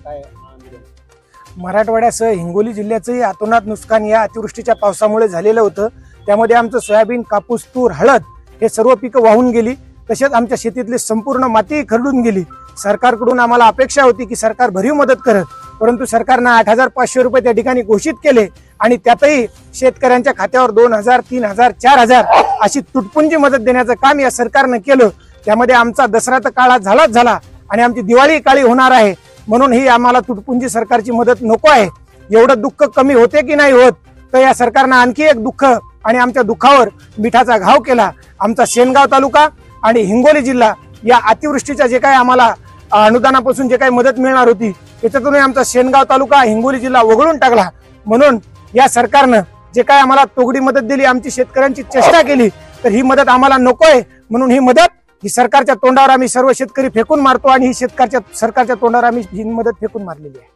काय आंदोलन? मराठवाड्यासह हिंगोली जिल्ह्याचंही अतोनात नुकसान या अतिवृष्टीच्या पावसामुळे झालेलं होतं। त्यामध्ये आमचं सोयाबीन, कापूस, तूर, हळद हे सर्व पिकं वाहून गेली। तसेच आमच्या शेतीतली संपूर्ण माती खरडून गेली। सरकारकडून आम्हाला अपेक्षा होती की सरकार भरीव मदत करत, परंतु सरकारनं 8,500 रुपये त्या ठिकाणी घोषित केले आणि त्यातही शेतकऱ्यांच्या खात्यावर 2,000, 3,000, 4,000 अशी तुटपुंजी मदत देण्याचं काम या सरकारनं केलं। त्यामध्ये आमचा दसरा तर काळा झाला आणि आमची दिवाळी काळी होणार आहे। म्हणून ही आम्हाला तुटपुंजी सरकारची मदत नको आहे। एवढं दुःख कमी होते की नाही होत, तर या सरकारनं आणखी एक दुःख आणि आमच्या दुःखावर मिठाचा घाव केला। आमचा शेनगाव तालुका आणि हिंगोली जिल्हा या अतिवृष्टीच्या जे काही आम्हाला अनुदानापासून जे काही मदत मिळणार होती त्याच्यातूनही आमचा शेनगाव तालुका, हिंगोली जिल्हा वगळून टाकला। म्हणून या सरकारनं जे काही आम्हाला तोगडी मदत दिली, आमची शेतकऱ्यांची चेष्टा केली, तर ही मदत आम्हाला नको आहे। म्हणून ही सरकारच्या तोंडावर आम्ही सर्व शेतकरी फेकून मारतो आणि ही सरकारच्या तोंडावर आम्ही ही मदत फेकून मारलेली आहे।